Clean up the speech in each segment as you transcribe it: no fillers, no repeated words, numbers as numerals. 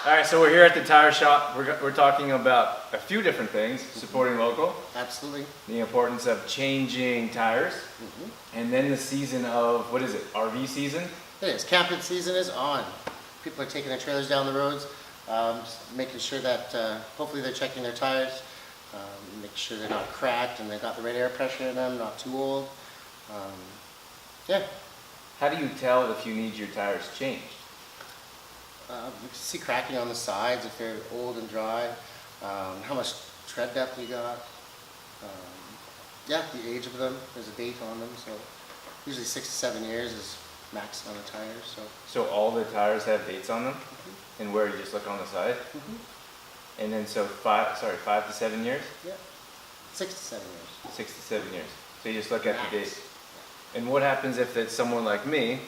All right, so we're here at the tire shop. We're talking about a few different things, supporting local. Absolutely. The importance of changing tires. And then the season of, what is it, RV season? It is. Camping season is on. People are taking their trailers down the roads, just making sure that hopefully they're checking their tires, making sure they're not cracked and they've got the right air pressure in them, not too old. Yeah. How do you tell if you need your tires changed? You can see cracking on the sides if they're old and dry, how much tread depth you got, yeah, the age of them, there's a date on them, so usually 6 to 7 years is max on the tires. So all the tires have dates on them? And where you just look on the side? And then so 5 to 7 years? Yeah, 6 to 7 years. 6 to 7 years. So you just look at the date. And what happens if it's someone like me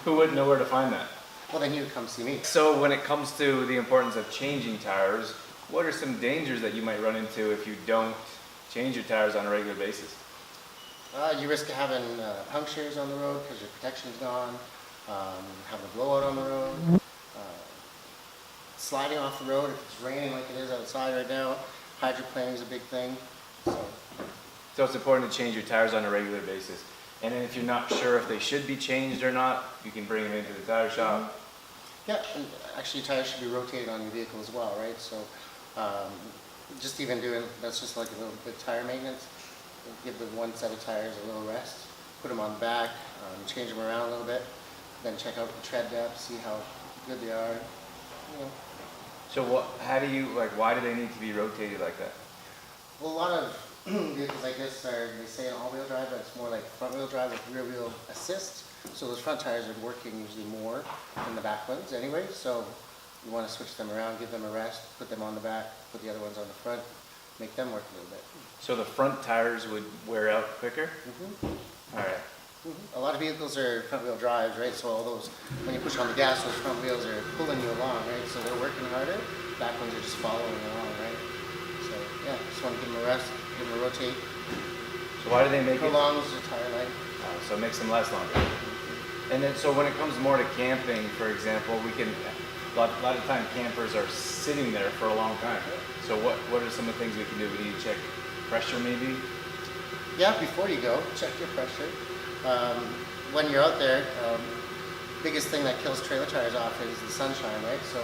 who wouldn't know where to find that? Well, then you would come see me. So when it comes to the importance of changing tires, what are some dangers that you might run into if you don't change your tires on a regular basis? You risk having punctures on the road because your protection's gone, having a blowout on the road, sliding off the road if it's raining like it is outside right now. Hydroplaning is a big thing. So it's important to change your tires on a regular basis. And then if you're not sure if they should be changed or not, you can bring them into the tire shop. Yeah, and actually tires should be rotated on your vehicle as well, right? So just even doing, that's just like a little bit of tire maintenance. Give the one set of tires a little rest, put them on the back, change them around a little bit, then check out the tread depth, see how good they are. You know. So why do they need to be rotated like that? Well, a lot of vehicles like this they say an all-wheel drive, but it's more like front-wheel drive with rear-wheel assist. So those front tires are working usually more than the back ones anyway. So you want to switch them around, give them a rest, put them on the back, put the other ones on the front, make them work a little bit. So the front tires would wear out quicker? All right. A lot of vehicles are front-wheel drives, right? So all those, when you push on the gas, those front wheels are pulling you along, right? So they're working harder. Back ones are just following along, right? So yeah, just want to give them a rest, give them a rotate. So why do they make Prolongs the tire life. So it makes them last longer. And then, so when it comes more to camping, for example, a lot of time campers are sitting there for a long time. So what are some of the things we can do? We need to check pressure maybe? Yeah, before you go, check your pressure. When you're out there, biggest thing that kills trailer tires off is the sunshine, right? So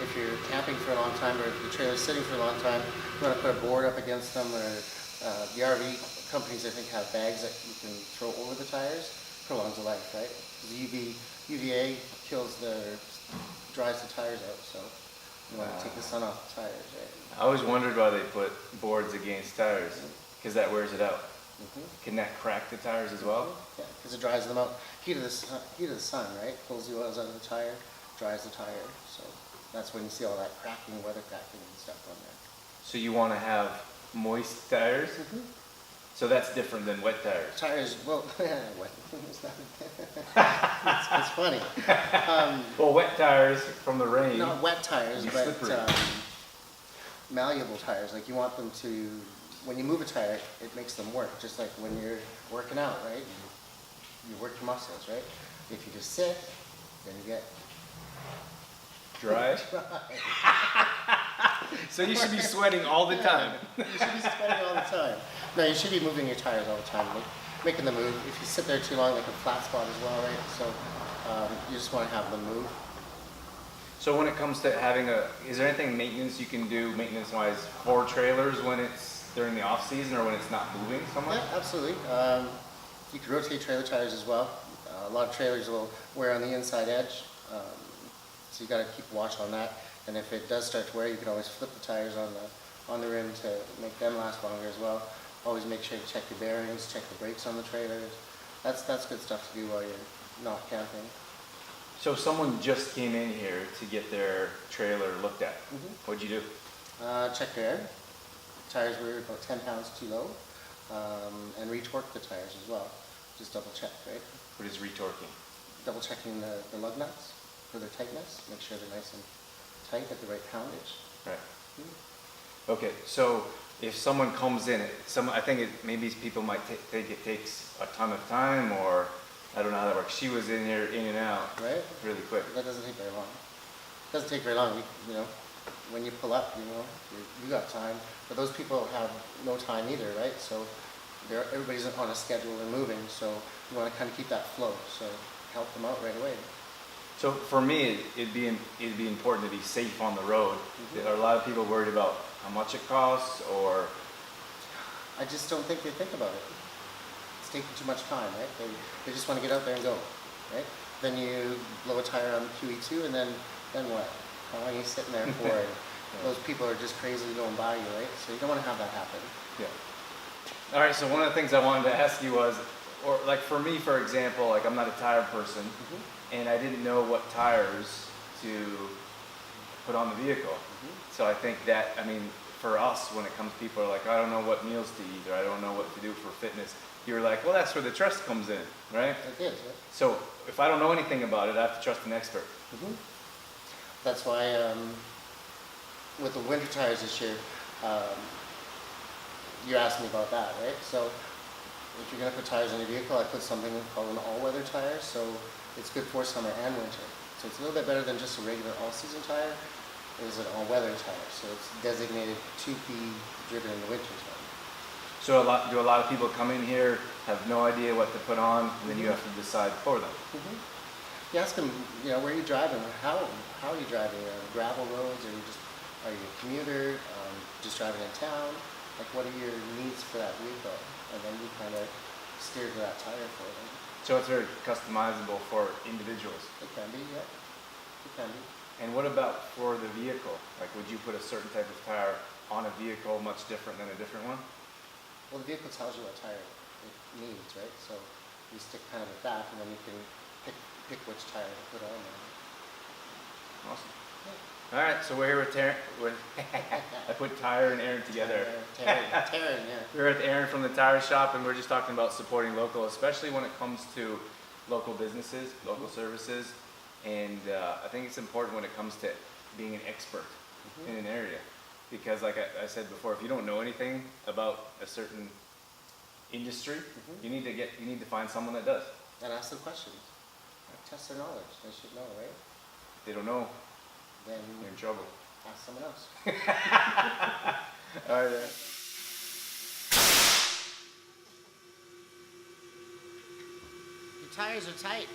if you're camping for a long time or if the trailer's sitting for a long time, you want to put a board up against them, or the RV companies I think have bags that you can throw over the tires, prolongs the life, right? The UVA dries the tires out, so you want to take the sun off the tires, right? I always wondered why they put boards against tires, because that wears it out. Can that crack the tires as well? Yeah, because it dries them out. Heat of the sun, right? Pulls the oils out of the tire, dries the tire. So that's when you see all that cracking, weather cracking and stuff on there. So you want to have moist tires? So that's different than wet tires? Tires, well, wet. It's funny. Well, wet tires from the rain. Not wet tires, but slippery. malleable tires. Like you want them to, when you move a tire, it makes them work. Just like when you're working out, right? You work your muscles, right? If you just sit, then you get dry. So you should be sweating all the time. You should be sweating all the time. No, you should be moving your tires all the time, making them move. If you sit there too long, like a flat spot as well, right? So you just want to have them move. So when it comes to having is there anything maintenance you can do, maintenance-wise, for trailers when it's during the off-season or when it's not moving so much? Yeah, absolutely. You can rotate trailer tires as well. A lot of trailers will wear on the inside edge, so you got to keep watch on that. And if it does start to wear, you can always flip the tires on the rim to make them last longer as well. Always make sure you check your bearings, check the brakes on the trailers. That's good stuff to do while you're not camping. So if someone just came in here to get their trailer looked at, what'd you do? Check their air. Tires were about 10 pounds too low, and retorque the tires as well. Just double check, right? What is retorquing? Double checking the lug nuts for their tightness. Make sure they're nice and tight at the right poundage. Right. Okay, so if someone comes in, I think maybe people might think it takes a ton of time, or I don't know how that works. She was in here, in and out, right? really quick. That doesn't take very long. doesn't take very long. You know, when you pull up, you know, you got time. But those people have no time either, right? So everybody's on a schedule and moving. So you want to kind of keep that flow. So help them out right away. So for me, it'd be important to be safe on the road. Are a lot of people worried about how much it costs, or? I just don't think they think about it. It's taking too much time, right? They just want to get out there and go, right? Then you blow a tire on QE2, and then what? How long are you sitting there for? And those people are just crazily going by you, right? So you don't want to have that happen. Yeah. All right. So one of the things I wanted to ask you was, or like for me, for example, like I'm not a tire person, and I didn't know what tires to put on the vehicle. So I think that, I mean, for us, when it comes, people are like, I don't know what meals to eat, or I don't know what to do for fitness. You're like, well, that's where the trust comes in, right? It is, yeah. So if I don't know anything about it, I have to trust an expert. That's why with the winter tires this year, you asked me about that, right? So if you're going to put tires on your vehicle, I put something called an all-weather tire, so it's good for summer and winter. So it's a little bit better than just a regular all-season tire. It is an all-weather tire, so it's designated to be driven in the winter time. So do a lot of people come in here, have no idea what to put on, and then you have to decide for them? You ask them, you know, where are you driving? How are you driving? Gravel roads, or are you a commuter? Just driving in town? Like, what are your needs for that vehicle? And then you kind of steer to that tire for them. So it's very customizable for individuals. It can be, yeah. It can be. And what about for the vehicle? Like, would you put a certain type of tire on a vehicle much different than a different one? Well, the vehicle tells you what tire it needs, right? So you stick kind of with that, and then you can pick which tire to put on there. Awesome. Yeah. All right, so we're here with Taryn. I put Tire and Aaron together. Taryn, yeah. We're with Aaron from the tire shop, and we're just talking about supporting local, especially when it comes to local businesses, local services. And I think it's important when it comes to being an expert in an area. Because like I said before, if you don't know anything about a certain industry, you need to find someone that does. And ask them questions. Test their knowledge. They should know, right? If they don't know, then you're in trouble. ask someone else. All right, Aaron. Your tires are tight.